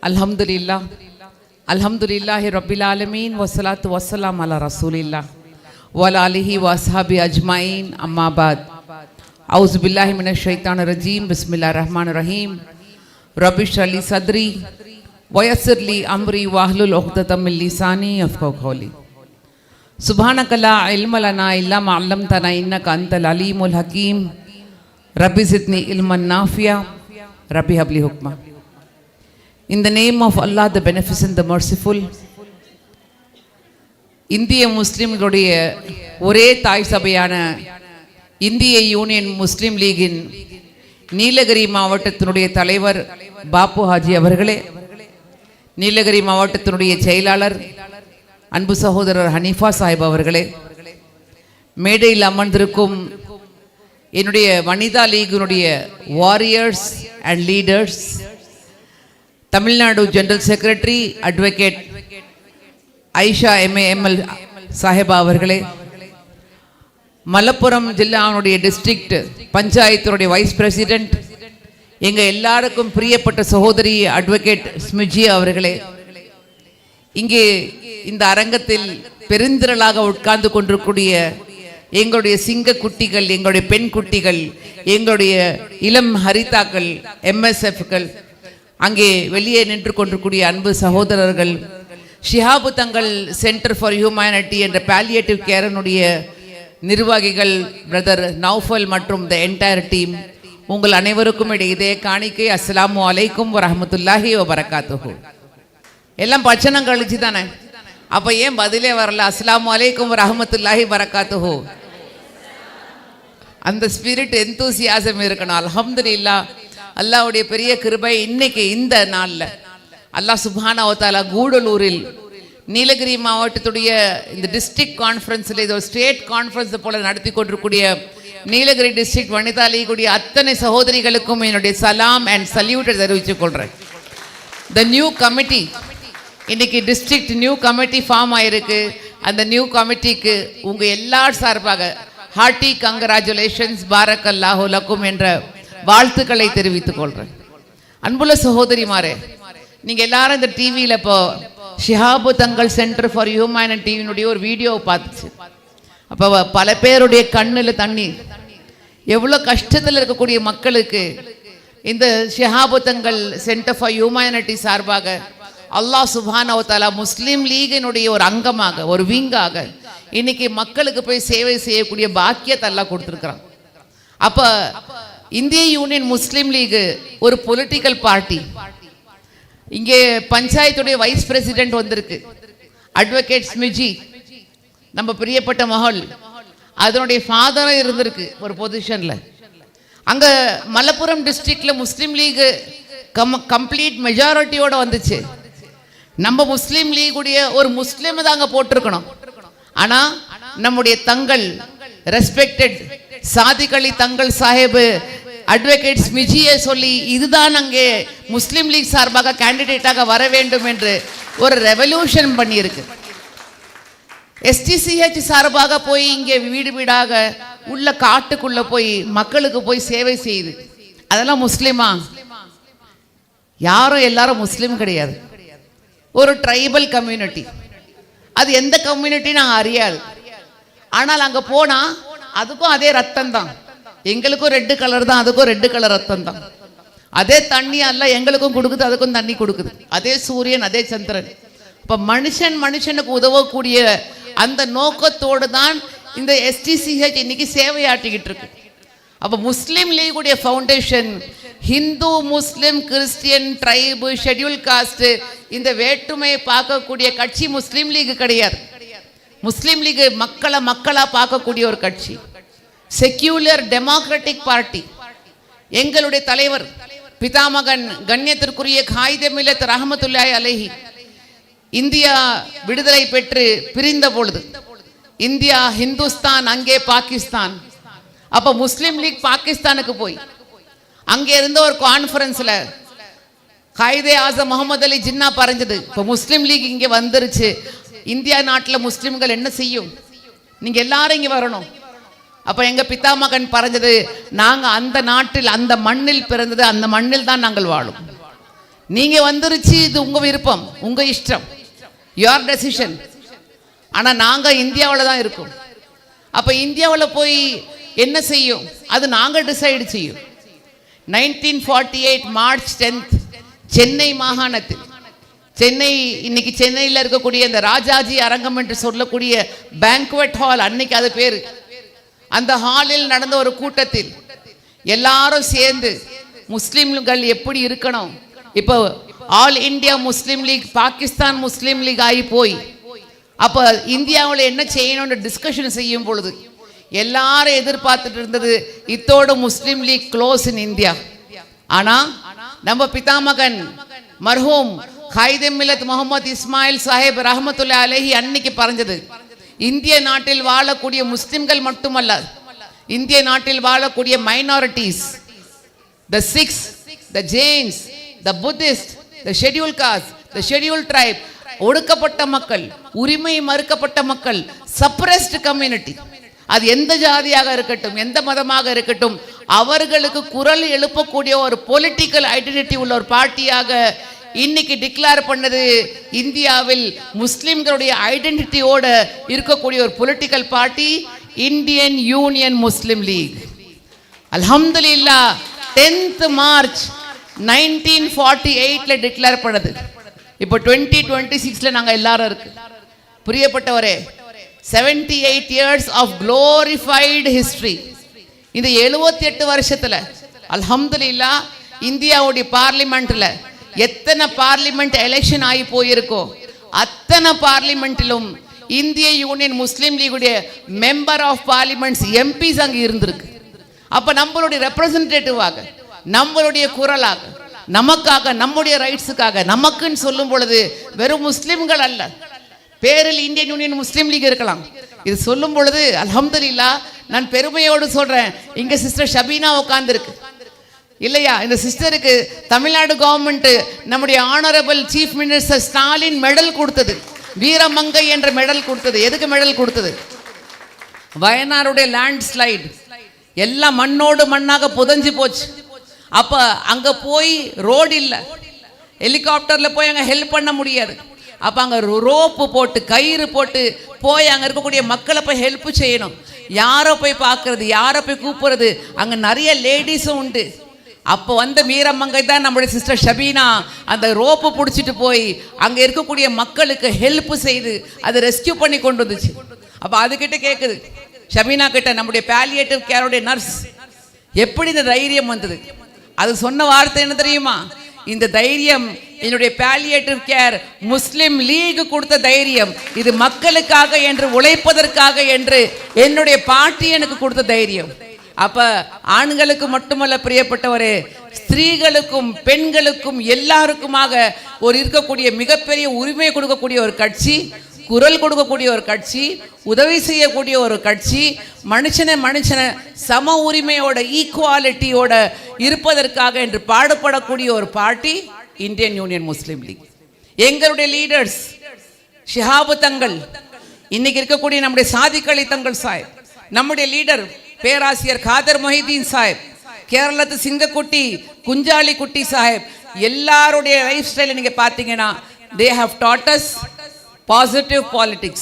Alhamdulillah Rabbil Alameen wassalatu wassalam ala Rasulillah wa ala alihi wa ashabi ajmain amma ba'd. A'udhu billahi minash shaitanir rajim. Bismillahir rahmanir rahim. Rabbi shrah li sadri wa yassir li amri wahlul 'uqdatam min lisani yafqahu qawli. Subhanaka la ilma lana illa ma 'allamtana innaka antal alimul hakim. Rabbi zidni ilman nafi'a. Rabbi habli hukma. In the name of Allah, the Beneficent, the Merciful, இந்திய முஸ்லிம்களுடைய ஒரே தாய் சபையான இந்திய union முஸ்லிம் லீகின் நீலகிரி மாவட்டத்தினுடைய தலைவர் பாப்பு ஹாஜி அவர்களே, நீலகிரி மாவட்டத்தினுடைய செயலாளர் அன்பு சகோதரர் ஹனீஃபா சாஹிப் அவர்களே, மேடையில் அமர்ந்திருக்கும் என்னுடைய வனிதா லீகினுடைய warriors and leaders, Tamil Nadu general secretary advocate Aisha MAML Sahiba அவர்களே, மலப்புரம் ஜில்லாவுடைய டிஸ்ட்ரிக்ட் பஞ்சாயத்தினுடைய வைஸ் பிரசிடென்ட், எங்கள் எல்லாருக்கும் பிரியப்பட்ட சகோதரி அட்வொகேட் ஸ்மிஜி அவர்களே, இங்கே இந்த அரங்கத்தில் பெருந்திரளாக உட்கார்ந்து கொண்டிருக்கூடிய எங்களுடைய சிங்க குட்டிகள், எங்களுடைய பெண் குட்டிகள், எங்களுடைய இளம் ஹரிதாக்கள், MSFகள், அங்கே வெளியே நின்று கொண்டிருக்கூடிய அன்பு சகோதரர்கள், ஷிஹாபு தங்கள் சென்டர் ஃபார் ஹியூமனிட்டி என்ற பாலியேட்டிவ் கேரனுடைய நிர்வாகிகள் பிரதர் நௌஃபல் மற்றும் த என்டையர் டீம், உங்கள் அனைவருக்கும் இதே காணிக்கை அஸ்ஸலாமு அலைக்கும் வரஹ்மத்துல்லாஹி வபரகாத்துஹு. எல்லாம் பச்சனம் கழிச்சு தானே, அப்போ ஏன் பதிலே வரல? அஸ்ஸலாமு அலைக்கும் வரஹ்மத்துல்லாஹி வபரகாத்துஹு. அந்த ஸ்பிரிட் எந்தூசியாசம் இருக்கணும். அல்ஹம்துலில்லாஹ், அல்லாஹ்வுடைய பெரிய கிருபை. இன்னைக்கு இந்த நாளில் அல்லாஹ் சுப்ஹானஹு வ தஆலா கூடலூரில் நீலகிரி மாவட்டத்துடைய இந்த டிஸ்ட்ரிக்ட் கான்ஃபரன்ஸில், இது ஒரு ஸ்டேட் கான்ஃபரன்ஸ் போல நடத்தி கொண்டிருக்கூடிய நீலகிரி டிஸ்ட்ரிக்ட் வனிதா லீகுடைய அத்தனை சகோதரிகளுக்கும் என்னுடைய சலாம் அண்ட் சல்யூட்டை தெரிவித்துக் கொள்கிறேன். த நியூ கமிட்டி, இன்னைக்கு டிஸ்ட்ரிக்ட் நியூ கமிட்டி ஃபார்ம் ஆயிருக்கு. அந்த நியூ கமிட்டிக்கு உங்கள் எல்லார் சார்பாக ஹார்ட்டி கங்க்ராச்சுலேஷன்ஸ், பாரக்கல்லாஹு லக்கும் என்ற வாழ்த்துக்களை தெரிவித்துக் கொள்கிறேன். அன்புள்ள சகோதரிமாரே, நீங்கள் எல்லாரும் இந்த டிவியில் இப்போ ஷிஹாபு தங்கள் சென்டர் ஃபார் ஹியூமனிட்டியினுடைய ஒரு வீடியோவை பார்த்துச்சு. அப்போ பல பேருடைய கண்ணில் தண்ணீர். எவ்வளோ கஷ்டத்தில் இருக்கக்கூடிய மக்களுக்கு இந்த ஷிஹாபு தங்கள் சென்டர் ஃபார் ஹியூமனிட்டி சார்பாக அல்லாஹ் சுப்ஹானஹு வ தஆலா முஸ்லீம் லீகினுடைய ஒரு அங்கமாக, ஒரு விங்காக இன்னைக்கு மக்களுக்கு போய் சேவை செய்யக்கூடிய பாக்கியத்தை அல்லாஹ் கொடுத்துருக்குறான். அப்போ இந்திய யூனியன் முஸ்லீம் லீக் ஒரு பொலிட்டிக்கல் பார்ட்டி. இங்கே பஞ்சாயத்துடைய வைஸ் பிரசிடென்ட் வந்திருக்கு, அட்வொகேட் ஸ்மிஜி, நம்ம பிரியப்பட்ட மகள், அதனுடைய ஃபாதரும் இருந்திருக்கு ஒரு பொசிஷனில். அங்கே மலப்புரம் டிஸ்ட்ரிக்டில் முஸ்லீம் லீக் கம்ப்ளீட் மெஜாரிட்டியோடு வந்துச்சு. நம்ம முஸ்லீம் லீகுடைய ஒரு முஸ்லீம் தான் அங்கே போட்டிருக்கணும். ஆனால் நம்முடைய தங்கள் ரெஸ்பெக்டட் சாதிக் அலி தங்கள் சாஹிப் அட்வொகேட் ஸ்மிஜியை சொல்லி இதுதான் அங்கே முஸ்லீம் லீக் சார்பாக கேண்டிடேட்டாக வர வேண்டும் என்று ஒரு ரெவல்யூஷன் பண்ணியிருக்கு. STCH சார்பாக போய் இங்கே வீடு வீடாக உள்ள காட்டுக்குள்ள போய் மக்களுக்கு போய் சேவை செய்யுது. அதெல்லாம் முஸ்லீமா? யாரும் எல்லாரும் முஸ்லீம் கிடையாது. ஒரு ட்ரைபல் கம்யூனிட்டி, அது எந்த கம்யூனிட்டி நாங்கள் அறியாது. ஆனால் அங்கே போனால் அதுக்கும் அதே ரத்தம் தான், எங்களுக்கும் ரெட்டு கலர் தான், அதுக்கும் ரெட்டு கலர் ரத்தம் தான். அதே தண்ணி அல்ல எங்களுக்கும் கொடுக்குது, அதுக்கும் தண்ணி கொடுக்குது. அதே சூரியன், அதே சந்திரன். இப்போ மனுஷனுக்கு உதவக்கூடிய அந்த நோக்கத்தோடு தான் இந்த STCH இன்னைக்கு சேவையாற்றிக்கிட்டு இருக்கு. அப்போ முஸ்லீம் லீகுடைய ஃபவுண்டேஷன் ஹிந்து, முஸ்லிம், கிறிஸ்டியன், ட்ரைபு, ஷெட்யூல் காஸ்ட், இந்த வேற்றுமையை பார்க்கக்கூடிய கட்சி முஸ்லீம் லீக் கிடையாது. முஸ்லீம் லீக் மக்களா பார்க்கக்கூடிய ஒரு கட்சி, செக்யூலர் டெமோக்ராட்டிக் பார்ட்டி. எங்களுடைய தலைவர் பிதாமகன் கண்ணியத்திற்குரிய காயிதே மில்லத் ரஹ்மத்துல்லாஹி அலைஹி இந்தியா விடுதலை பெற்று பிரிந்த பொழுது இந்தியா ஹிந்துஸ்தான், அங்கே பாகிஸ்தான். அப்போ முஸ்லீம் லீக் பாகிஸ்தானுக்கு போய் அங்கே இருந்த ஒரு கான்ஃபரன்ஸில் காயிதே ஆசம் முகமது அலி ஜின்னா பறஞ்சது, இப்போ முஸ்லீம் லீக் இங்கே வந்துருச்சு, இந்தியா நாட்டில் முஸ்லீம்கள் என்ன செய்யும், நீங்கள் எல்லாரும் இங்கே வரணும். அப்போ எங்கள் பிதாமகன் பறஞ்சது, நாங்கள் அந்த நாட்டில் அந்த மண்ணில் பிறந்தது, அந்த மண்ணில் தான் நாங்கள் வாழும். நீங்க வந்துருச்சு, இது உங்க விருப்பம், உங்க இஷ்டம், யுவர் டெசிஷன். ஆனா நாங்க இந்தியாவில் தான் இருக்கோம். அப்ப இந்தியாவில் போய் என்ன செய்யும், அது நாங்க டிசைடு செய்யும். 1948 மார்ச் 10 சென்னை மாகாணத்தில், சென்னை இன்னைக்கு சென்னையில் இருக்கக்கூடிய இந்த ராஜாஜி அரங்கம் என்று சொல்லக்கூடிய பேங்க்வெட் ஹால், அன்னைக்கு அது பேரு, அந்த ஹாலில் நடந்த ஒரு கூட்டத்தில் எல்லாரும் சேர்ந்து முஸ்லிம்கள் எப்படி இருக்கணும், இப்போ all India Muslim League Pakistan Muslim League ஆகி போய் அப்போ இந்தியாவில் என்ன செய்யணும்னு டிஸ்கஷன் செய்யும் பொழுது எல்லாரும் எதிர்பார்த்துட்டு இருந்தது இத்தோட முஸ்லீம் லீக் க்ளோஸ் இன் இந்தியா. ஆனா நம்ம பிதாமகன் மர்ஹூம் காயிதே மில்லத் முகமது இஸ்மாயில் சாஹிப் ரஹமத்துல்லாஹி அலைஹி அன்னைக்கு பறஞ்சது, இந்திய நாட்டில் வாழக்கூடிய முஸ்லிம்கள் மட்டுமல்ல, இந்திய நாட்டில் வாழக்கூடிய minorities, the Sikhs, the Jains, the Buddhists, the scheduled caste, the scheduled tribe, ஒடுக்கப்பட்ட மக்கள், உரிமை மறுக்கப்பட்ட மக்கள், சப்ரஸ்ட் கம்யூனிட்டி, அது எந்த ஜாதியாக இருக்கட்டும், எந்த மதமாக இருக்கட்டும், அவர்களுக்கு குரல் எழுப்பக்கூடிய ஒரு பொலிட்டிக்கல் ஐடென்டிட்டி உள்ள ஒரு பார்ட்டியாக இன்னைக்கு டிக்ளேர் பண்ணது இந்தியாவில் முஸ்லிம்களுடைய ஐடென்டிட்டியோட இருக்கக்கூடிய ஒரு political party Indian union Muslim league. அல்ஹம்துலில்லாஹ் 10th மார்ச் 1948 டிக்ளேர் பண்ணது. இப்போ 2026 நாங்க எல்லாரும் இருக்கு. பிரியப்பட்டவரே, 78 years of glorified history. இந்த 78 வருஷத்துல அல்ஹம்துலில்லாஹ் இந்தியாவுடைய பார்லிமெண்ட்ல எத்தனை பார்லிமெண்ட் எலெக்ஷன் ஆகி போயிருக்கோ அத்தனை பார்லிமெண்ட்டிலும் இந்திய யூனியன் முஸ்லீம் லீகுடைய மெம்பர் ஆஃப் பார்லிமெண்ட்ஸ் எம்பிஸ் அங்கே இருந்திருக்கு. அப்ப நம்மளுடைய ரெப்ரசன்டேட்டிவாக, நம்மளுடைய குரலாக, நமக்காக, நம்முடைய ரைட்ஸுக்காக, நமக்குன்னு சொல்லும் பொழுது வெறும் முஸ்லிம்கள் அல்ல, பேரில் இந்தியன் யூனியன் முஸ்லீம் லீக் இருக்கலாம். இது சொல்லும் பொழுது அல்ஹம்துலில்லாஹ் நான் பெருமையோடு சொல்றேன், இங்க சிஸ்டர் ஷபீனா உட்கார்ந்துருக்கு இல்லையா, இந்த சிஸ்டருக்கு தமிழ்நாடு கவர்மெண்ட் நம்முடைய honourable chief minister Stalin medal கொடுத்தது, வீரமங்கை என்ற மெடல் கொடுத்தது. எதுக்கு மெடல் கொடுத்தது? வயநாடுடைய லேண்ட் ஸ்லைடு எல்லாம் மண்ணோடு மண்ணாக புதஞ்சு போச்சு. அப்ப அங்க போய் ரோடு இல்லை, ஹெலிகாப்டர்ல போய் அங்க ஹெல்ப் பண்ண முடியாது. அப்ப அங்க ரோப்பு போட்டு கயிறு போட்டு போய் அங்க இருக்கக்கூடிய மக்களை போய் ஹெல்ப் செய்யணும். யாரை போய் பார்க்கறது, யாரை போய் கூப்பிடுறது, அங்க நிறைய லேடிஸும் உண்டு. அப்போ வந்த வீரமங்கை தான் நம்முடைய சிஸ்டர் ஷபீனா அந்த ரோப்பு பிடிச்சிட்டு போய் அங்க இருக்கக்கூடிய மக்களுக்கு ஹெல்ப் செய்து அதை ரெஸ்கியூ பண்ணி கொண்டு வந்துச்சு. அப்ப அதுகிட்ட கேட்குது ஷபீனா கிட்ட, நம்முடைய பாலியேட்டிவ் கேருடைய நர்ஸ், எப்படி இந்த தைரியம் வந்தது? அது சொன்ன வார்த்தை என்ன தெரியுமா? இந்த தைரியம் என்னுடைய பாலியேட்டிவ் கேர் முஸ்லிம் லீக் கொடுத்த தைரியம், இது மக்களுக்காக என்று உழைப்பதற்காக என்று என்னுடைய பார்ட்டி எனக்கு கொடுத்த தைரியம். அப்ப ஆண்களுக்கு மட்டுமல்ல பிரியப்பட்டவரே, ஸ்திரீகளுக்கும் பெண்களுக்கும் எல்லாருக்குமாக ஒரு இருக்கக்கூடிய மிகப்பெரிய உரிமை கொடுக்கக்கூடிய ஒரு கட்சி, குரல் கொடுக்கக்கூடிய ஒரு கட்சி, உதவி செய்யக்கூடிய ஒரு கட்சி, மனுஷனை சம உரிமையோட ஈக்குவாலிட்டியோட இருப்பதற்காக என்று பாடுபடக்கூடிய ஒரு பார்ட்டி இந்தியன் யூனியன் முஸ்லீம் லீக். எங்களுடைய லீடர்ஸ் ஷிஹாபு தங்கள், இன்னைக்கு இருக்கக்கூடிய நம்முடைய சாதிக் அலி தங்கள் சாஹிப், நம்முடைய லீடர் பேராசிரியர் காதர் மொஹிதீன் சாஹிப், கேரளத்து சிங்கக்குட்டி குஞ்சாலி குட்டி சாஹிப், எல்லாருடைய லைஃப் ஸ்டைலை நீங்க பார்த்தீங்கன்னா they have taught us positive politics,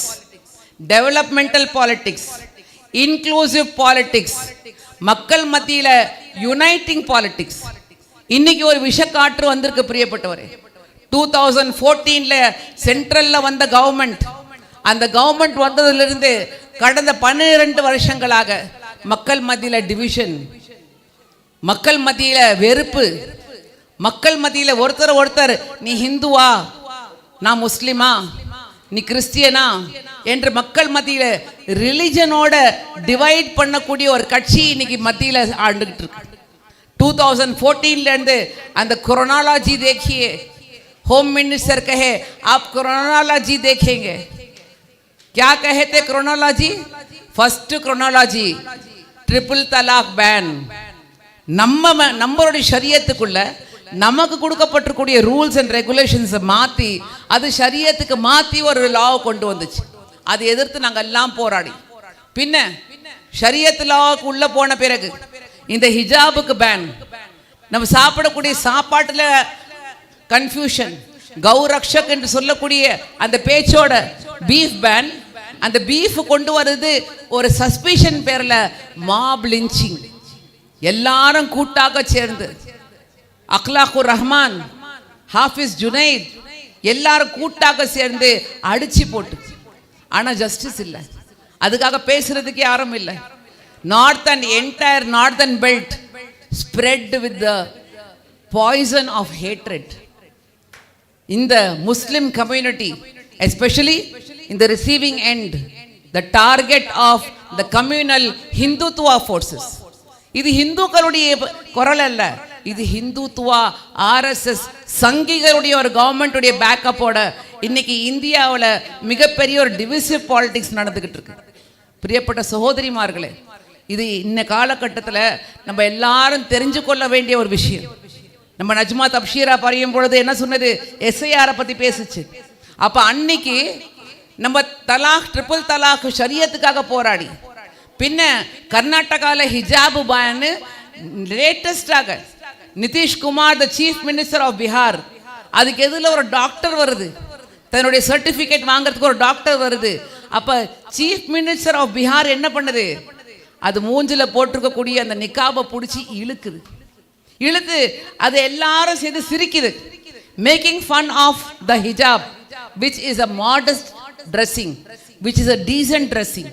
developmental politics, inclusive politics, மக்கள் மத்தியில யுனைட்டிங் பாலிடிக்ஸ். இன்னைக்கு ஒரு விஷக்காற்று வந்திருக்கு பிரியப்பட்டவரே. 2014 சென்ட்ரல்ல வந்த கவர்மெண்ட், அந்த கவர்மெண்ட் வந்ததிலிருந்து கடந்த 12 வருஷங்களாக மக்கள் மத்தியில டிவிஷன், மக்கள் மத்தியில வெறுப்பு, மக்கள் மத்தியில ஒருத்தர் நீ ஹிந்துவா, நான் முஸ்லிமா, நீ கிறிஸ்டியனா என்று மக்கள் மத்தியில ரிலிஜனோட டிவைட் பண்ணக்கூடிய ஒரு கட்சி இன்னைக்கு மத்தியில ஆண்டுகிட்டு இருக்கு. 2014 இருந்து அந்த क्रोनोलॉजी देखिए, होम मिनिस्टर कहे आप क्रोनोलॉजी देखेंगे, क्या कहे थे क्रोनोलॉजी? फर्स्ट क्रोनोलॉजी ट्रिपल तलाक बैन. நம்மளுடைய ஷரியத்துக்குள்ள நமக்கு கொடுக்கப்பட்டிருக்கூடிய ரூல்ஸ் அண்ட் ரெகுலேஷன்ஸை மாற்றி அது ஷரியத்துக்கு மாற்றி ஒரு லாவை கொண்டு வந்துச்சு. அதை எதிர்த்து நாங்கள் எல்லாம் போராடி பின்ன ஷரியத் லாவுக்கு உள்ள போன பிறகு இந்த ஹிஜாபுக்கு பேன், நம்ம சாப்பிடக்கூடிய சாப்பாட்டில் கன்ஃபியூஷன், கௌரக்ஷக் என்று சொல்லக்கூடிய அந்த பேச்சோட பீஃப் பேன், அந்த பீஃப் கொண்டு வருது ஒரு சஸ்பிஷன் பேர்ல மாப் லிஞ்சிங். எல்லாரும் கூட்டாக சேர்ந்து அக்லாக்குர் ரஹ்மான், ஹாஃபிஸ் ஜுனைத் எல்லாரும் கூட்டாக சேர்ந்து அடிச்சு போட்டு, ஆனா ஜஸ்டிஸ் இல்லை. அதுக்காக பேசுறதுக்கு யாரும் இல்லை. Northern entire northern belt spread with the poison of hatred. இந்த Muslim community especially in the receiving end, the target of the communal Hindutva forces. இது ஹிந்துக்களுடைய குரல் அல்ல, இது ஹிந்துத்துவா ஆர்எஸ்எஸ் சங்கிகளுடைய ஒரு கவர்மெண்ட்டுடைய பேக்கப்போட இன்னைக்கு இந்தியாவில் மிகப்பெரிய ஒரு டிவிசிவ் பாலிடிக்ஸ் நடந்துகிட்டு இருக்கு. பிரியப்பட்ட சகோதரிமார்களே, இது இன்ன காலகட்டத்தில் நம்ம எல்லாரும் தெரிஞ்சு கொள்ள வேண்டிய ஒரு விஷயம். நம்ம நஜ்மா தப்ஷீரா பறையும் பொழுது என்ன சொன்னது, எஸ்ஐஆரை பற்றி பேசுச்சு. அப்போ அன்னைக்கு நம்ம தலாக், ட்ரிபிள் தலாக் ஷரியத்துக்காக போராடி, பின்ன கர்நாடகாவில் ஹிஜாப் பேன், லேட்டஸ்டாக Nitish Kumar the chief minister of Bihar, அதுக்கு எதில் ஒரு டாக்டர் வருது, தன்னுடைய சர்டிஃபிகேட் வாங்குறதுக்கு ஒரு டாக்டர் வருது. அப்போ சீஃப் மினிஸ்டர் ஆஃப் பீகார் என்ன பண்ணுது, அது மூஞ்சில் போட்டிருக்கக்கூடிய அந்த நிக்காபை பிடிச்சி இழுத்து அது எல்லாரும் சேர்ந்து சிரிக்குது. மேக்கிங் ஃபன் ஆஃப் த ஹிஜாப் which is a modest dressing, which is a decent dressing.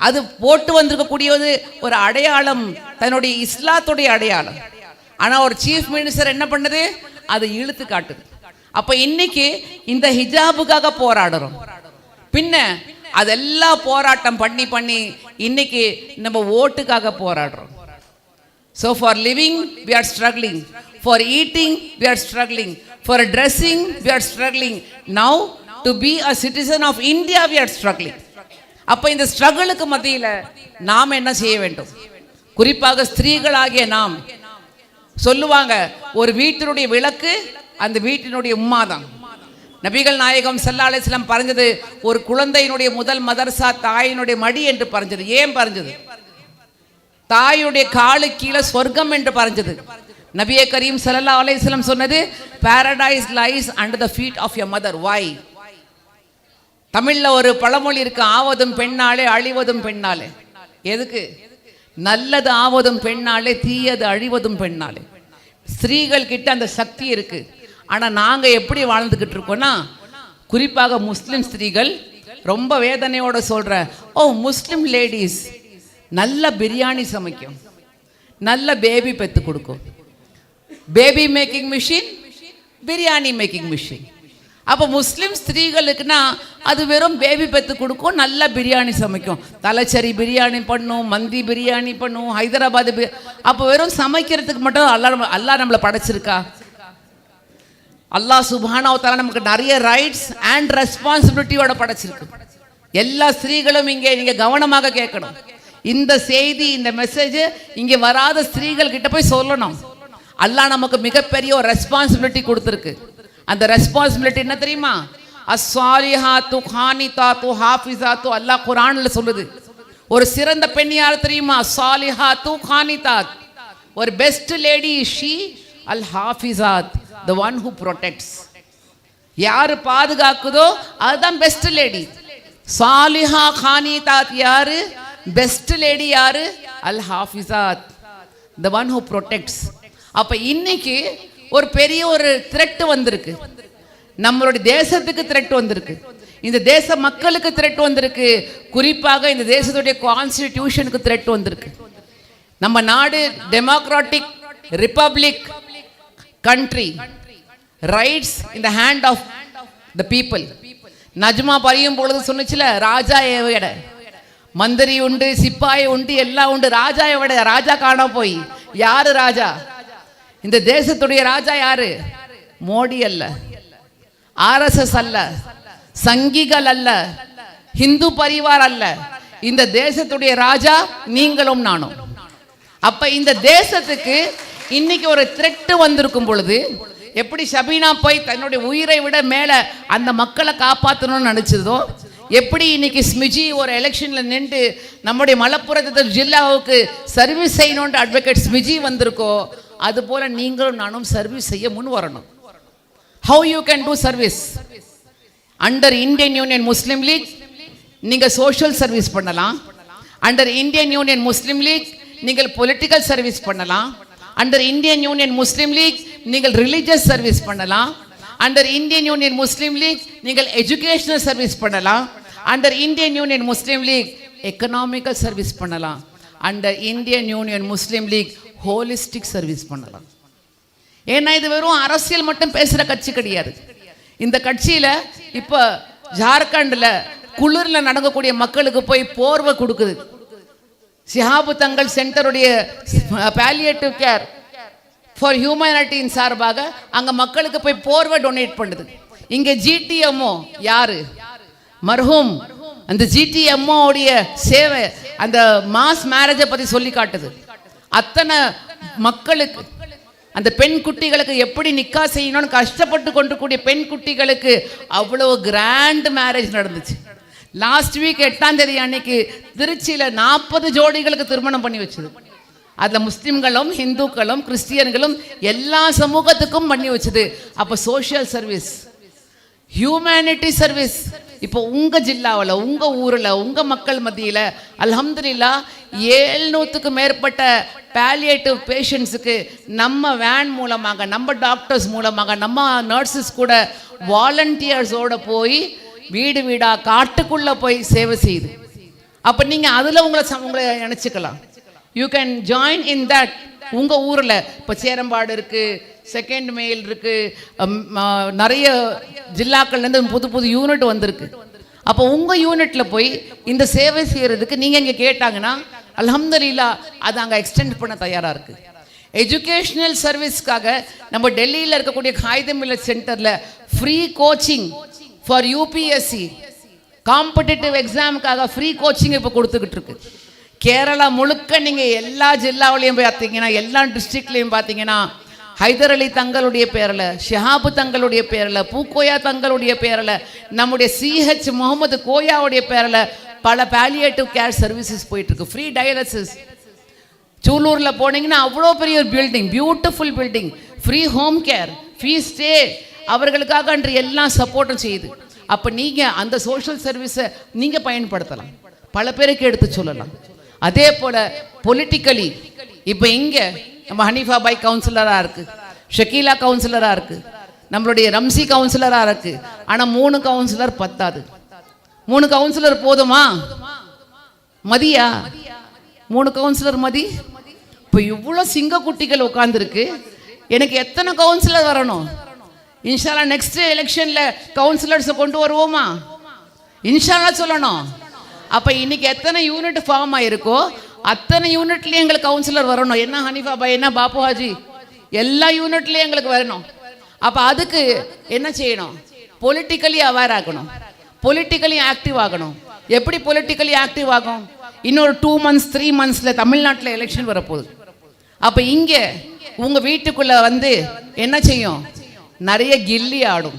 அது போட்டு வந்திருக்கக்கூடியது ஒரு அடையாளம், தன்னுடைய இஸ்லாத்துடைய அடையாளம். ஆனால் ஒரு சீஃப் மினிஸ்டர் என்ன பண்ணுது, அதை இழுத்து காட்டுது. அப்போ இன்னைக்கு இந்த ஹிஜாபுக்காக போராடுறோம், பின்ன அதெல்லாம் போராட்டம் பண்ணி இன்னைக்கு நம்ம ஓட்டுக்காக போராடுறோம். So for living we are struggling, for eating we are struggling, for dressing we are struggling, now to be a citizen of India we are struggling. அப்ப இந்த ஸ்ட்ரகிளுக்கு மத்தியில் நாம் என்ன செய்ய வேண்டும்? குறிப்பாக ஸ்திரீகளாகிய நாம் சொல்லுவாங்க, ஒரு வீட்டினுடைய விளக்கு அந்த வீட்டினுடைய உம்மா தான். நபிகள் நாயகம் ஸல்லல்லாஹு அலைஹி வஸல்லம் பறஞ்சது ஒரு குழந்தையினுடைய முதல் மதரசா தாயினுடைய மடி என்று பறஞ்சது. ஏன் பறஞ்சது? தாயுடைய காலு கீழே சொர்க்கம் என்று பறஞ்சது. நபியே கரீம் ஸல்லல்லாஹு அலைஹி வஸல்லம் சொன்னது, paradise lies under the feet of your mother. Why? தமிழ்ல ஒரு பழமொழி இருக்கு, ஆவதும் பெண்ணாலே அழிவதும் பெண்ணாலே. எதுக்கு? நல்லது ஆவதும் பெண்ணாலே, தீயது அழிவதும் பெண்ணாலே. ஸ்திரீகள் கிட்ட அந்த சக்தி இருக்கு. ஆனா நாங்க எப்படி வாழ்ந்துகிட்டு இருக்கோம்னா, குறிப்பாக முஸ்லிம் ஸ்திரீகள் ரொம்ப வேதனையோட சொல்ற, ஓ முஸ்லிம் லேடிஸ் நல்ல பிரியாணி சமைக்கும், நல்ல பேபி பெத்து கொடுக்கும். Baby making machine, biryani making machine. அப்போ முஸ்லிம் ஸ்திரீகளுக்குன்னா அது வெறும் பேபி பெத்து கொடுக்கும், நல்ல பிரியாணி சமைக்கும். தலைச்சரி பிரியாணி பண்ணும், மந்தி பிரியாணி பண்ணும், ஹைதராபாத். அப்போ வெறும் சமைக்கிறதுக்கு மட்டும் அல்லாஹ் நம்மளை படைச்சிருக்கா? அல்லாஹ் சுப்ஹானஹு வ தஆலா நமக்கு நிறைய ரைட்ஸ் அண்ட் ரெஸ்பான்சிபிலிட்டியோட படைச்சிருக்கு. எல்லா ஸ்திரீகளும் இங்கே நீங்க கவனமாக கேட்கணும். இந்த செய்தி, இந்த மெசேஜ் இங்கே வராத ஸ்திரீகள் கிட்ட போய் சொல்லணும். அல்லாஹ் நமக்கு மிகப்பெரிய ஒரு ரெஸ்பான்சிபிலிட்டி கொடுத்துருக்கு. அந்த ரெஸ்பான்சிபிலிட்டி என்ன தெரியுமா? அஸ்ஸாலிஹாத்து கானிதாத்து ஹாஃபிஸாத்து. அல்லாஹ் குர்ஆன்ல சொல்லுது. ஒரு சிறந்த பெண் யார் தெரியுமா? அஸ்ஸாலிஹாத்து கானிதாத். ஒரு பெஸ்ட் லேடி ஷீ அல் ஹாஃபிஸாத், the one who protects. யாரு பாதுகாக்குதோ அதுதான் பெஸ்ட் லேடி. சாலிஹா கானிதாத் யாரு? பெஸ்ட் லேடி யாரு? அல் ஹாஃபிஸாத், the one who protects. அப்ப இன்னைக்கு ஒரு பெரிய ஒரு த்ரெட் வந்திருக்கு, நம்மளுடைய தேசத்துக்கு த்ரெட் வந்திருக்கு, இந்த தேச மக்களுக்கு த்ரெட் வந்திருக்கு, குறிப்பாக இந்த தேசத்துடைய கான்ஸ்டிடியூஷனுக்கு த்ரெட் வந்திருக்கு. நம்ம நாடு democratic republic country, rights in the hand of the people. Najma பறியும் பொழுது சொன்னிச்சுல, ராஜா எவட, மந்திரி உண்டு, சிப்பாய் உண்டு, எல்லாம் உண்டு, ராஜா எவட? ராஜா காண போய். யாரு ராஜா? இந்த தேசத்துடைய ராஜா யாரு? மோடி அல்ல, ஆர்எஸ்எஸ் அல்ல, சங்கிகள் அல்ல, ஹிந்து பரிவார் அல்ல. இந்த தேசத்துடைய ராஜா நீங்களும் நானும். அப்ப இந்த தேசத்துக்கு இன்னைக்கு ஒரு த்ரெட் வந்திருக்கும் பொழுது, எப்படி ஷபீனா போய் தன்னுடைய உயிரை விட மேல அந்த மக்களை காப்பாற்றணும்னு நினைச்சதோ, எப்படி இன்னைக்கு ஸ்மிஜி ஒரு எலெக்ஷன்ல நின்று நம்முடைய மலப்புரத்து ஜில்லாவுக்கு சர்வீஸ் செய்யணும்னு அட்வொகேட் ஸ்மிஜி வந்திருக்கோ, அது போல நீங்களும் நானும் சர்வீஸ் செய்ய முன் வரணும். how you can do service under Indian Union Muslim League. நீங்கள் சோஷியல் சர்வீஸ் பண்ணலாம். அண்டர் இந்தியன் யூனியன் முஸ்லீம் லீக் நீங்கள் பொலிட்டிக்கல் சர்வீஸ் பண்ணலாம். அண்டர் இந்தியன் யூனியன் முஸ்லீம் லீக் நீங்கள் ரிலீஜியஸ் சர்வீஸ் பண்ணலாம். அண்டர் இந்தியன் யூனியன் முஸ்லீம் லீக் நீங்கள் எஜுகேஷனல் சர்வீஸ் பண்ணலாம். அண்டர் இந்தியன் யூனியன் முஸ்லீம் league economical service பண்ணலாம். Under Indian union முஸ்லீம் league holistic service பண்ணலாம். ஏன்னா இது வெறும் அரசியல் மட்டும் பேசுகிற கட்சி கிடையாது. இந்த கட்சியில் இப்போ ஜார்க்கண்டில் குளிரில் நடக்கக்கூடிய மக்களுக்கு போய் போர்வை கொடுக்குது. ஷிஹாபு தங்கள் சென்டருடைய பாலியேட்டிவ் கேர் ஃபார் ஹியூமனிட்டியின் சார்பாக அங்கே மக்களுக்கு போய் போர்வை டொனேட் பண்ணுது. இங்கே ஜிடிஎம்ஓ யாரு? மர்ஹூம் அந்த ஜிடிஎம்ஓடைய சேவை அந்த மாஸ் மேரேஜை பற்றி சொல்லி காட்டுது. அத்தனை மக்களுக்கு அந்த பெண் குட்டிகளுக்கு எப்படி நிக்கா செய்யணும்னு கஷ்டப்பட்டு கொண்டு கூடிய பெண் குட்டிகளுக்கு அவ்வளோ கிராண்ட் மேரேஜ் நடந்துச்சு. லாஸ்ட் வீக் 8ஆம் தேதி அன்னைக்கு திருச்சியில் 40 ஜோடிகளுக்கு திருமணம் பண்ணி வச்சது. அதில் முஸ்லீம்களும் ஹிந்துக்களும் கிறிஸ்டியன்களும் எல்லா சமூகத்துக்கும் பண்ணி வச்சது. அப்போ சோஷியல் சர்வீஸ், ஹியூமனிட்டி சர்வீஸ் இப்போ உங்கள் ஜில்லாவில் உங்கள் ஊரில் உங்கள் மக்கள் மத்தியில் அல்ஹம்துலில்லாஹ் 700க்கும் மேற்பட்ட பாலியேட்டிவ் பேஷண்ட்ஸுக்கு நம்ம வேன் மூலமாக, நம்ம டாக்டர்ஸ் மூலமாக, நம்ம நர்சஸ் கூட வாலண்டியர்ஸோடு போய் வீடு வீடாக காட்டுக்குள்ளே போய் சேவை செய்யுது. அப்போ நீங்கள் அதில் உங்களை நினச்சிக்கலாம். You can join in that. உங்கள் ஊரில் இப்போ சேரம்பாடு இருக்குது, செகண்ட் மெயில் இருக்குது, நிறைய ஜில்லாக்கள்லேருந்து புது யூனிட் வந்திருக்கு. அப்போ உங்கள் யூனிட்டில் போய் இந்த சேவை செய்கிறதுக்கு நீங்கள் இங்கே கேட்டாங்கன்னா அல்ஹம்துலில்லாஹ் அது அங்கே எக்ஸ்டெண்ட் பண்ண தயாராக இருக்குது. எஜுகேஷ்னல் சர்வீஸ்க்காக நம்ம டெல்லியில் இருக்கக்கூடிய காயிதே மில்லத் சென்டரில் free coaching for UPSC competitive எக்ஸாமுக்காக ஃப்ரீ கோச்சிங் இப்போ கொடுத்துக்கிட்டு இருக்கு. கேரளா முழுக்க நீங்கள் எல்லா ஜில்லாவிலையும் பார்த்தீங்கன்னா, எல்லா டிஸ்ட்ரிக்ட்லையும் பார்த்தீங்கன்னா ஹைதர் அலி தங்களுடைய பேரில், ஷிஹாபு தங்களுடைய பேரில், பூக்கோயா தங்களுடைய பேரில், நம்முடைய சிஹெச் முகமது கோயாவுடைய பேரில் பல பாலியேட்டிவ் கேர் சர்வீசஸ் போயிட்டுருக்கு. Free dialysis. சூலூரில் போனீங்கன்னா அவ்வளோ பெரிய ஒரு building, beautiful building, free home care, free stay அவர்களுக்காக அன்று எல்லாம் சப்போர்ட்டும் செய்யுது. அப்போ நீங்கள் அந்த சோஷியல் சர்வீஸை நீங்கள் பயன்படுத்தலாம், பல பேருக்கு எடுத்து சொல்லலாம். அதே போல் பொலிட்டிக்கலி இப்போ இங்கே நம்ம ஹனீஃபா பாய் கவுன்சிலராக இருக்குது, ஷக்கீலா கவுன்சிலராக இருக்குது, நம்மளுடைய ரம்சி கவுன்சிலராக இருக்குது. ஆனால் 3 கவுன்சிலர் பத்தாது. 3 கவுன்சிலர் போதுமா? மதியா 3 கவுன்சிலர் மதி? இப்போ இவ்வளோ சிங்க குட்டிகள் உட்காந்துருக்கு, எனக்கு எத்தனை கவுன்சிலர் வரணும்? இன்ஷால்லா நெக்ஸ்ட் எலெக்ஷனில் கவுன்சிலர்ஸை கொண்டு வருவோமா? இன்ஷால்லா சொல்லணும். அப்போ இன்னைக்கு எத்தனை யூனிட் ஃபார்ம் ஆயிருக்கோ அத்தனை யூனிட்லேயும் எங்களுக்கு கவுன்சிலர் வரணும். என்ன ஹனீஃபா பாய், என்ன பாப்பு ஹாஜி, எல்லா யூனிட்லேயும் எங்களுக்கு வரணும். அப்போ அதுக்கு என்ன செய்யணும்? பொலிட்டிக்கலி அவேர் ஆகணும், பொலிட்டிக்கலி ஆக்டிவ் ஆகணும். எப்படி பொலிட்டிக்கலி ஆக்டிவ் ஆகும்? இன்னொரு 2 months 3 monthsல தமிழ்நாட்டில் எலெக்ஷன் வரப்போகுது. அப்போ இங்கே உங்கள் வீட்டுக்குள்ளே வந்து என்ன செய்யும்? நிறைய கில்லி ஆடும்,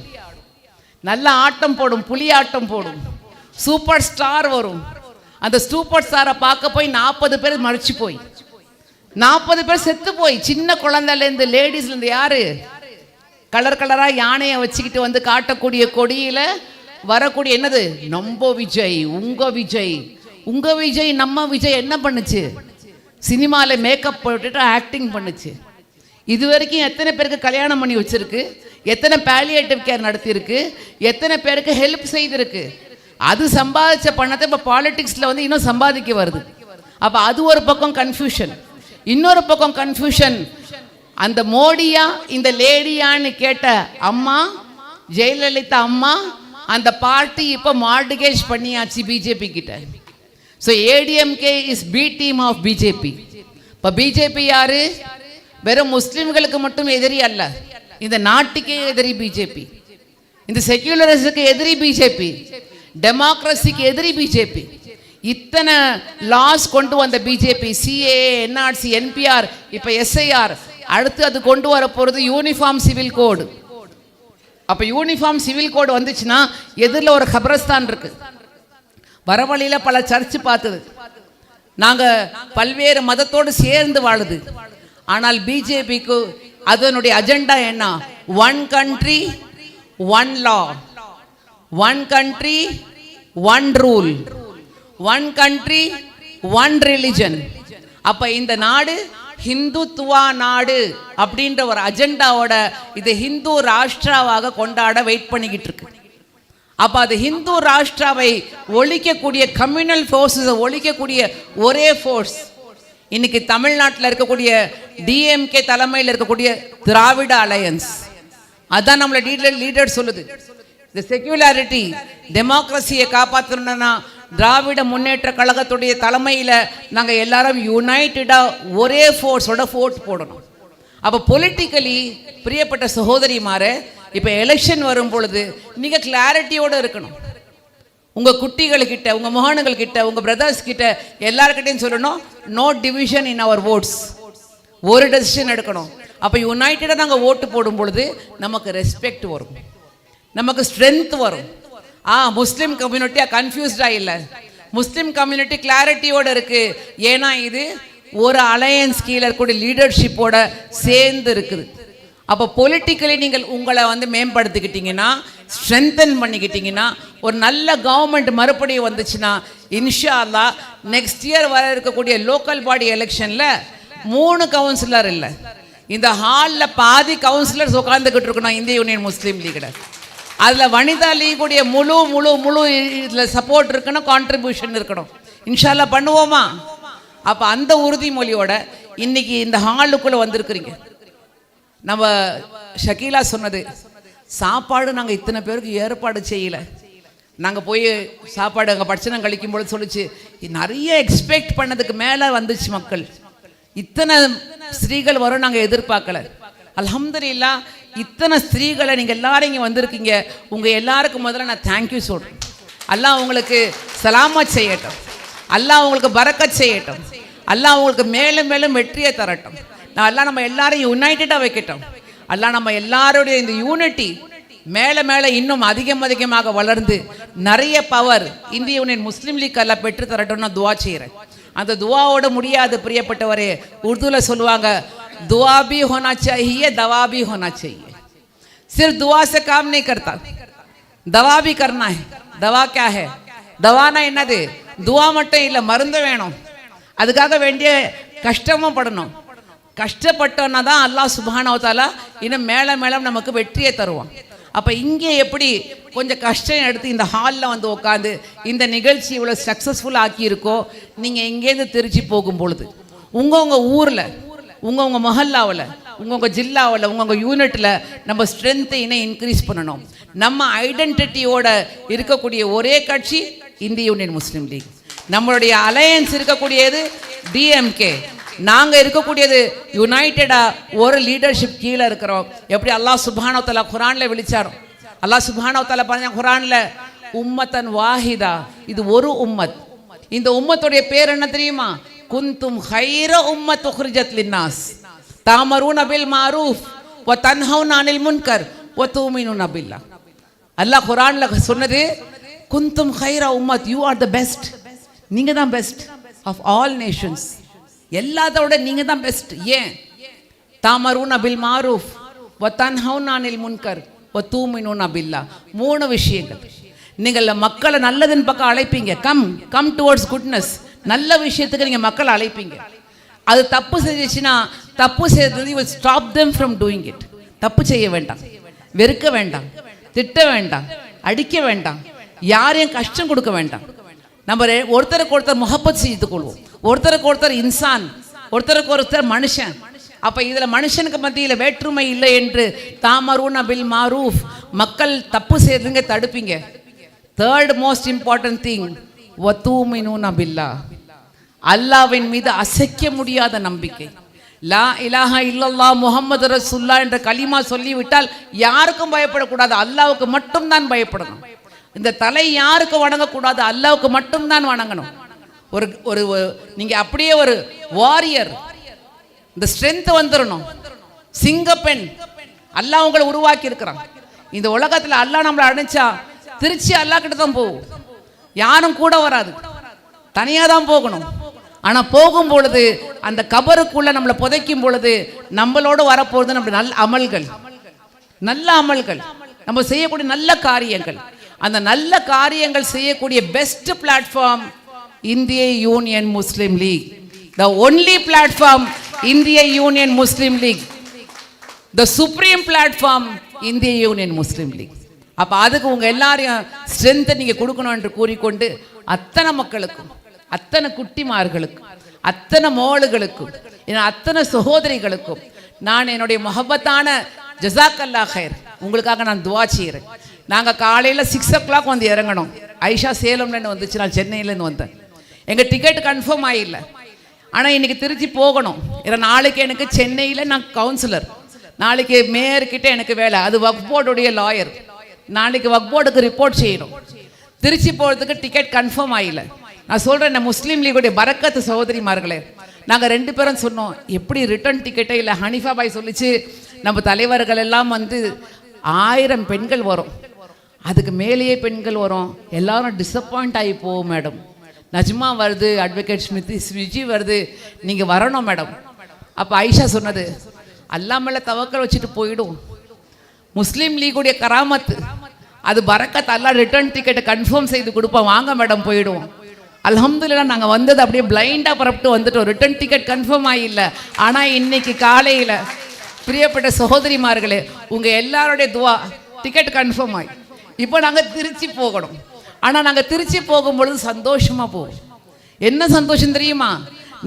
நல்ல ஆட்டம் போடும், புலி ஆட்டம் போடும், சூப்பர் ஸ்டார் வரும். அந்த சூப்பர் ஸ்டாரை பார்க்க போய் 40 பேர் மறிச்சு போய் 40 பேர் செத்து போய், சின்ன குழந்தைலேருந்து லேடிஸ்லேருந்து யாரு கலர் கலராக யானையை வச்சுக்கிட்டு வந்து காட்டக்கூடிய கொடியில் வரக்கூடிய என்னது? நம்ம விஜய், உங்கள் விஜய், உங்கள் விஜய், நம்ம விஜய் என்ன பண்ணுச்சு? சினிமாவில் மேக்கப் போட்டுட்டு ஆக்டிங் பண்ணுச்சு. இது வரைக்கும் எத்தனை பேருக்கு கல்யாணம் பண்ணி வச்சிருக்கு, எத்தனை பாலியேட்டிவ் கேர் நடத்தியிருக்கு, எத்தனை பேருக்கு ஹெல்ப் செய்திருக்கு. அது சம்பாதிச்ச பணத்தை இப்போ பாலிட்டிக்ஸில் வந்து இன்னும் சம்பாதிக்க வருது. அப்போ அது ஒரு பக்கம் கன்ஃபியூஷன். இன்னொரு பக்கம் கன்ஃபியூஷன், அந்த மோடியா இந்த லேடியான்னு கேட்ட அம்மா ஜெயலலிதா அம்மா அந்த பார்ட்டி இப்போ மார்டிகேஜ் பண்ணியாச்சு பிஜேபி கிட்ட. So ADMK is B team of BJP. இப்போ பிஜேபி யாரு? வெறும் முஸ்லிம்களுக்கு மட்டும் எதிரி அல்ல, இந்த நாட்டுக்கே எதிரி பிஜேபி, இந்த செக்யூலரிஸுக்கு எதிரி பிஜேபி, டெமோக்ரஸிக்கு எதிரி பிஜேபி. இத்தனை லாஸ் கொண்டு வந்த பிஜேபி, சிஏஏ, என்ஆர்சி, என்பிஆர், இப்போ எஸ்ஐஆர், அடுத்து அது கொண்டு வர போகிறது யூனிஃபார்ம் சிவில் கோடு. அப்போ யூனிஃபார்ம் சிவில் கோடு வந்துச்சுன்னா எதிரில் ஒரு கபரஸ்தான் இருக்கு, வர வழியில் பல சர்ச்சு பார்த்தது, நாங்கள் பல்வேறு மதத்தோடு சேர்ந்து வாழுது. ஆனால் பிஜேபிக்கு அதனுடைய அஜெண்டா என்ன? 1 country one law, one country, one rule, one country, one religion. அப்ப இந்த நாடு ஹிந்துத்துவா நாடு அப்படின்ற ஒரு அஜெண்டாவோட இது ஹிந்து ராஷ்டிராவாக கொண்டாட வெயிட் பண்ணிக்கிட்டு இருக்கு. அப்ப அது ஹிந்து ராஷ்டிராவை ஒழிக்கக்கூடிய கம்யூனல் ஃபோர்ஸஸை ஒழிக்கக்கூடிய ஒரே ஃபோர்ஸ் இன்னைக்கு தமிழ்நாட்டில் இருக்கக்கூடிய டிஎம்கே தலைமையில் இருக்கக்கூடிய திராவிட அலையன்ஸ். அதான் நம்மள லீடர் சொல்லுது, இந்த செக்யூலாரிட்டி டெமோக்ரஸியை காப்பாற்றணும்னா திராவிட முன்னேற்ற கழகத்துடைய தலைமையில் நாங்கள் எல்லாரும் யுனைட்டடாக ஒரே ஃபோர்ஸோட ஓட் போடணும். அப்போ பொலிட்டிக்கலி பிரியப்பட்ட சகோதரிமாரே, இப்போ எலெக்ஷன் வரும் பொழுது நீங்கள் கிளாரிட்டியோடு இருக்கணும். உங்கள் குட்டிகள்கிட்ட, உங்கள் மகன்கள் கிட்ட, உங்கள் பிரதர்ஸ் கிட்ட எல்லாருக்கிட்டையும் சொல்லணும், நோ டிவிஷன் இன் அவர் ஓட்ஸ். ஒரு டெசிஷன் எடுக்கணும். அப்போ யுனைட்டடாக நாங்கள் ஓட்டு போடும் பொழுது நமக்கு ரெஸ்பெக்ட் வரும், நமக்கு ஸ்ட்ரென்த் வரும். முஸ்லீம் கம்யூனிட்டியாக கன்ஃபியூஸ்டாக இல்லை, முஸ்லீம் கம்யூனிட்டி கிளாரிட்டியோடு இருக்குது. ஏன்னா இது ஒரு அலையன்ஸ் கீழே இருக்கக்கூடிய லீடர்ஷிப்போட சேர்ந்து இருக்குது. அப்போ பொலிட்டிக்கலி நீங்கள் உங்களை மேம்படுத்திக்கிட்டீங்கன்னா, ஸ்ட்ரென்தன் பண்ணிக்கிட்டீங்கன்னா, ஒரு நல்ல கவர்மெண்ட் மறுபடியும் வந்துச்சுன்னா இன்ஷா அல்லாஹ் நெக்ஸ்ட் இயர் வர இருக்கக்கூடிய லோக்கல் பாடி எலெக்ஷனில் 3 கவுன்சிலர் இல்லை, இந்த ஹாலில் பாதி கவுன்சிலர்ஸ் உட்காந்துக்கிட்டு இருக்கணும் இந்திய யூனியன் முஸ்லீம் லீகில். அதில் வனிதா லீகுடைய முழு முழு முழு இதில் சப்போர்ட் இருக்கணும், கான்ட்ரிபியூஷன் இருக்கணும். இன்ஷா அல்லாஹ் பண்ணுவோமா? அப்போ அந்த உறுதிமொழியோட இன்னைக்கு இந்த ஹாலுக்குள்ளே வந்திருக்கிறீங்க. நம்ம ஷக்கீலா சொன்னது, சாப்பாடு நாங்கள் இத்தனை பேருக்கு ஏற்பாடு செய்யலை. நாங்கள் போய் சாப்பாடு அங்கே பட்சணம் கழிக்கும்போது சொல்லிச்சு, நிறைய எக்ஸ்பெக்ட் பண்ணதுக்கு மேலே வந்துச்சு மக்கள். இத்தனை ஸ்திரீகள் வரும் நாங்கள் எதிர்பார்க்கல. அல்ஹம்துலில்லாஹ் இத்தனை ஸ்திரீகளை நீங்கள் எல்லாரும் இங்கே வந்திருக்கீங்க. உங்கள் எல்லாருக்கும் முதல்ல நான் தேங்க்யூ சொல்கிறேன். அல்லாஹ் உங்களுக்கு சலாமத் செய்யட்டும், அல்லாஹ் உங்களுக்கு பரக்கத் செய்யட்டும், அல்லாஹ் உங்களுக்கு மேலும் மேலும் வெற்றியை தரட்டும். அல்லாஹ் நம்ம எல்லாரும் யுனைட்டடாக வைக்கட்டும். அல்லாஹ் நம்ம எல்லாருடைய இந்த யூனிட்டி மேலே மேலே இன்னும் அதிகமாக வளர்ந்து நிறைய பவர் இந்திய யூனியன் முஸ்லீம் லீக் எல்லாம் பெற்று தரட்டும் நான் துவா செய்கிறேன். அந்த துவாவோட முடியாது பிரியப்பட்டவரே. உருதுல சொல்லுவாங்க, दुआ भी होना चाहिए, दवा भी होना चाहिए. सिर्फ दुआ से काम नहीं करता, दवा भी करना है. दवा क्या है? दवाना என்னது? துவா மட்டும் இல்லை, மருந்து வேணும். அதுக்காக வேண்டிய கஷ்டமும் படணும். கஷ்டப்பட்டோன்னா தான் அல்லாஹ் சுப்ஹானஹு வ தஆலா இன்னும் மேலே மேலே நமக்கு வெற்றியை தருவான். அப்போ இங்கே எப்படி கொஞ்சம் கஷ்டம் எடுத்து இந்த ஹாலில் உட்காந்து இந்த நிகழ்ச்சி இவ்வளோ சக்ஸஸ்ஃபுல்லாக ஆக்கியிருக்கோ, நீங்கள் எங்கேருந்து திருச்சி போகும் பொழுது உங்கள் ஊரில், உங்கள் மஹல்லாவில், உங்கள் ஜில்லாவில், உங்கள் யூனிட்டில் நம்ம ஸ்ட்ரென்த்தை இன்னும் இன்க்ரீஸ் பண்ணணும். நம்ம ஐடென்டிட்டியோட இருக்கக்கூடிய ஒரே கட்சி இந்திய யூனியன் முஸ்லீம் லீக். நம்மளுடைய அலையன்ஸ் இருக்கக்கூடியது டிஎம்கே. நாங்கள் இருக்கக்கூடியது யுனைட்டடாக ஒரு லீடர்ஷிப் கீழே இருக்கிறோம். எப்படி அல்லாஹ் சுப்ஹானஹு வ தஆலா குர்ஆனில் விழிச்சாரோ, அல்லாஹ் சுப்ஹானஹு வ தஆலா பாருங்க குர்ஆனில் உம்மத்தன் வாஹிதா, இது ஒரு உம்மத். இந்த உம்மத்துடைய பேர் என்ன தெரியுமா? குந்தும் ஹைர உம்மத் உக்ரிஜத் லின்னாஸ் தாமரூன பில் மாரூஃப் வ தன்ஹவுன அனில் முன்கர் வ தூமினுன பில்லாஹ். அல்லாஹ் குர்ஆன்ல சொன்னது, குந்தும் ஹைர உம்மத், யூ ஆர் த பெஸ்ட். நீங்க தான் பெஸ்ட் ஆஃப் ஆல் நேஷன்ஸ். எல்லாத்தோட நீங்க தான் பெஸ்ட். ஏன்? தாமரூன பில் மாரூஃப் வ தன்ஹவுன அனில் முன்கர் வ தூமினுன பில்லாஹ். 3 விஷயங்கள். நீங்கள் மக்களை நல்லதின் பக்கம் அழைப்பீங்க. Come towards goodness. நல்ல விஷயத்துக்கு நீங்கள் மக்களை அழைப்பீங்க. அது தப்பு செஞ்சிச்சுன்னா தப்பு செய்யறது will stop them from doing it. தப்பு செய்ய வேண்டாம், வெறுக்க வேண்டாம், திட்ட வேண்டாம், அடிக்க வேண்டாம், யாரையும் கஷ்டம் கொடுக்க வேண்டாம். நம்ம ஒருத்தருக்கு ஒருத்தர் முஹப்பத் செய்து கொள்வோம். ஒருத்தருக்கு ஒருத்தர் இன்சான், ஒருத்தருக்கு ஒருத்தர் மனுஷன். அப்போ இதில் மனுஷனுக்கு மத்தியில் வேற்றுமை இல்லை என்று தாமரூன பில் மாரூஃப், மக்கள் தப்பு செய்யறதுங்க தடுப்பீங்க. தேர்ட் மோஸ்ட் இம்பார்ட்டன்ட் திங் வதூமினூன பில்லாஹ், அல்லாஹ்வின் மீது அசைக்க முடியாத நம்பிக்கை. லா இலாஹா இல்லல்லாஹ் முஹம்மது ரசூலுல்லாஹ் என்ற கலிமா சொல்லிவிட்டால் யாருக்கும் பயப்படக்கூடாது, அல்லாஹ்வுக்கு மட்டும்தான் பயப்படணும். இந்த தலை யாருக்கு வணங்கக்கூடாது, அல்லாஹ்வுக்கு மட்டும்தான் வணங்கணும். ஒரு ஒரு நீங்கள் அப்படியே ஒரு வாரியர், இந்த ஸ்ட்ரென்த் வந்துடணும். சிங்கப்பெண் அல்லாஹ் உங்களை உருவாக்கி இருக்கிறான். இந்த உலகத்தில் அல்லாஹ் நம்மளை அணைச்சா திருச்சி அல்லாஹ் கிட்ட தான் போகும். யாரும் கூட வராது, தனியாக தான் போகணும். ஆனால் போகும் பொழுது அந்த கபருக்குள்ள நம்மளை புதைக்கும் பொழுது நம்மளோடு வரப்போகிறது நம்ம நல்ல அமல்கள், நல்ல அமல்கள். நம்ம செய்யக்கூடிய நல்ல காரியங்கள், அந்த நல்ல காரியங்கள் செய்யக்கூடிய பெஸ்ட் பிளாட்ஃபார்ம் இந்திய union Muslim League. The only platform இந்திய union Muslim League, the supreme platform இந்திய யூனியன் முஸ்லிம் லீக். அப்போ அதுக்கு உங்கள் எல்லாரையும் ஸ்ட்ரென்த்தை நீங்கள் கொடுக்கணும் என்று கூறிக்கொண்டு, அத்தனை மக்களுக்கும், அத்தனை குட்டிமார்களுக்கும், அத்தனை மோளுகளுக்கும், அத்தனை சகோதரிகளுக்கும் நான் என்னுடைய முஹப்பத்தான ஜஸாக்கல்லா ஹைர் உங்களுக்காக நான் துவா செய்கிறேன். நாங்கள் காலையில் 6 o'clock வந்து இறங்கணும். ஐஷா சேலம்லேருந்து வந்துச்சு, நான் சென்னையிலேருந்து வந்தேன். எங்கள் டிக்கெட் கன்ஃபார்ம் ஆகில்ல, ஆனால் இன்றைக்கி திருச்சி போகணும். ஏன்னா நாளைக்கு எனக்கு சென்னையில் நான் கவுன்சிலர், நாளைக்கு மேயர்கிட்ட எனக்கு வேலை, அது வக்ஃப் போர்டுடைய லாயர், நாளைக்கு வக்ஃப் போர்டுக்கு ரிப்போர்ட் செய்யணும். திருச்சி போகிறதுக்கு டிக்கெட் கன்ஃபார்ம் ஆகில்ல. நான் சொல்கிறேன், இந்த முஸ்லீம் லீகுடைய பரக்கத்து சகோதரிமார்களே, நாங்கள் 2 பேரும் சொன்னோம், எப்படி ரிட்டர்ன் டிக்கெட்டே இல்லை. ஹனிஃபா பாய் சொல்லிச்சு, நம்ம தலைவர்கள் எல்லாம் வந்து 1000 பெண்கள் வரும், அதுக்கு மேலேயே பெண்கள் வரும், எல்லாரும் டிசப்பாயிண்ட் ஆகி போவோம் மேடம். நஜ்மா வருது, அட்வொகேட் ஸ்மிஜி வருது, நீங்கள் வரணும் மேடம். அப்போ ஐஷா சொன்னது, அல்லாஹ் மேலே தவக்கல் வச்சுட்டு போயிடும். முஸ்லீம் லீகுடைய கராமத்து அது பரக்கத், அல்லாஹ் ரிட்டர்ன் டிக்கெட்டை கன்ஃபார்ம் செய்து கொடுப்போம், வாங்க மேடம் போயிடுவோம். அல்ஹம்துலில்லாஹ் நாங்கள் வந்தது அப்படியே பிளைண்டாக புறப்பட்டு வந்துட்டோம். ரிட்டர்ன் டிக்கெட் கன்ஃபார்ம் ஆகில்லை. ஆனால் இன்னைக்கு காலையில் பிரியப்பட்ட சகோதரிமார்களே, உங்கள் எல்லாருடைய துவா டிக்கெட் கன்ஃபார்ம் ஆகி இப்போ நாங்கள் திருச்சி போகணும். ஆனால் நாங்கள் திருச்சி போகும்பொழுது சந்தோஷமாக போவோம். என்ன சந்தோஷம் தெரியுமா?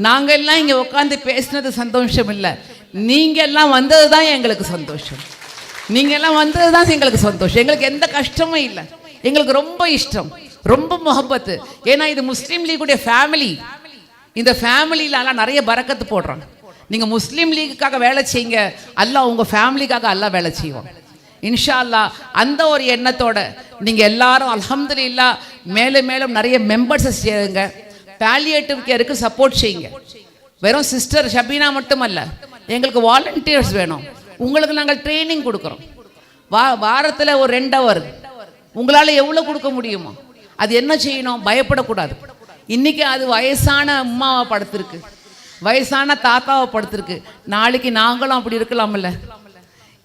நாங்கள் எல்லாம் இங்கே உட்காந்து பேசினது சந்தோஷம் இல்லை, நீங்கள் எல்லாம் வந்தது தான் எங்களுக்கு சந்தோஷம். நீங்கள் எல்லாம் வந்தது தான் எங்களுக்கு சந்தோஷம். எங்களுக்கு எந்த கஷ்டமும் இல்லை, எங்களுக்கு ரொம்ப இஷ்டம், ரொம்ப முஹப்பத்து. ஏன்னா இது முஸ்லீம் லீகுடைய ஃபேமிலி. இந்த ஃபேமிலியில நிறைய பரக்கத்து போடுறாங்க. நீங்கள் முஸ்லீம் லீகுக்காக வேலை செய்யுங்க, அல்லாஹ் உங்கள் ஃபேமிலிக்காக அல்லாஹ் வேலை செய்வோம் இன்ஷா அல்லாஹ். அந்த ஒரு எண்ணத்தோட நீங்கள் எல்லாரும் அல்ஹம்துலில்லாஹ் மேலும் மேலும் நிறைய மெம்பர்ஸை சேருங்க. பாலியேட்டிவ் கேருக்கு சப்போர்ட் செய்யுங்க. வெறும் சிஸ்டர் ஷபீனா மட்டுமல்ல, எங்களுக்கு வாலண்டியர்ஸ் வேணும். உங்களுக்கு நாங்கள் ட்ரைனிங் கொடுக்குறோம். வாரத்தில் ஒரு 2 hour உங்களால் எவ்வளோ கொடுக்க முடியுமோ அது என்ன செய்யணும், பயப்படக்கூடாது. இன்றைக்கி அது வயசான அம்மாவை படுத்திருக்கு, வயசான தாத்தாவை படுத்திருக்கு, நாளைக்கு நாங்களும் அப்படி இருக்கலாம்ல.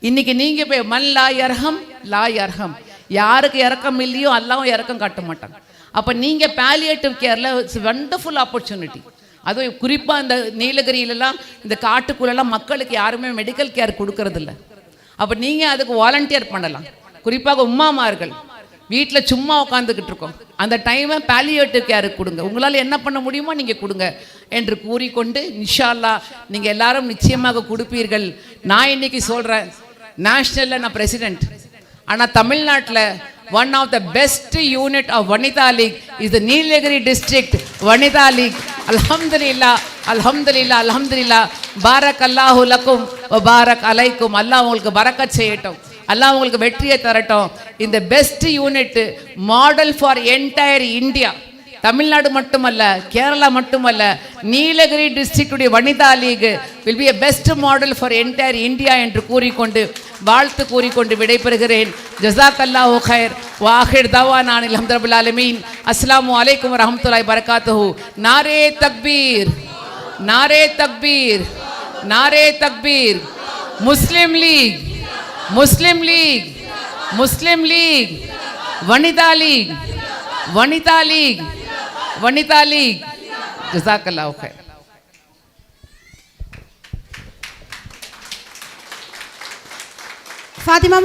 இன்னைக்கு நீங்கள் போய் மன் லா யர்ஹம் லா யர்ஹம், யாருக்கு இறக்கம் இல்லையோ அல்லாவும் இறக்கம் காட்ட மாட்டாங்க. அப்போ நீங்கள் பாலியேட்டிவ் கேரில் இட்ஸ் வண்டர்ஃபுல் ஆப்பர்ச்சுனிட்டி. அதுவும் குறிப்பாக இந்த நீலகிரியிலலாம் இந்த காட்டுக்குள்ளெல்லாம் மக்களுக்கு யாருமே மெடிக்கல் கேர் கொடுக்கறதில்ல. அப்போ நீங்கள் அதுக்கு வாலண்டியர் பண்ணலாம். குறிப்பாக உம்மாமார்கள் வீட்டில் சும்மா உட்காந்துக்கிட்டு இருக்கோம், அந்த டைமை பாலியேட்டிவ் கேருக்கு கொடுங்க. உங்களால் என்ன பண்ண முடியுமோ நீங்கள் கொடுங்க என்று கூறிக்கொண்டு, இன்ஷா அல்லாஹ் நீங்கள் எல்லாரும் நிச்சயமாக கொடுப்பீர்கள். நான் இன்னைக்கு சொல்கிறேன், நேஷ்னலில் நான் பிரசிடென்ட், ஆனால் தமிழ்நாட்டில் one of the best unit of Vanitha league is the Nilgiri district Vanitha league. அல்ஹம்துலில்லாஹ் அல்ஹம்துலில்லாஹ் அல்ஹம்துலில்லாஹ். பாரக் அல்லாஹு லக்கும் வ பாரக் அலைக்கும். அல்லாஹ் உங்களுக்கு பரக்கத் செய்யட்டும், அல்லாஹ் உங்களுக்கு வெற்றியை தரட்டும். இந்த best unit model for entire India. Tamil Nadu மட்டுமல்ல, கேரளா மட்டுமல்ல, நீலகிரி டிஸ்ட்ரிக்டுடைய Vanitha League will be a best model for entire India என்று கூறிக்கொண்டு வாழ்த்து கூறிக்கொண்டு விடைபெறுகிறேன். ஜஸாக்கல்லாஹு ஹைர். வாஹிர் தவானா அல்ஹம்துலில்லாஹி ஆலமீன். அஸ்ஸலாமு அலைக்கும் வரஹ்மத்துல்லாஹி வபரகாத்துஹு. நாரே தக்பீர், நாரே தக்பீர், நாரே தக்பீர். Muslim League, Muslim League, Muslim League, Vanitha League, Vanitha League, Vanitha League. ஜஸாக்கல்லாஹு ஹைர். फातिमा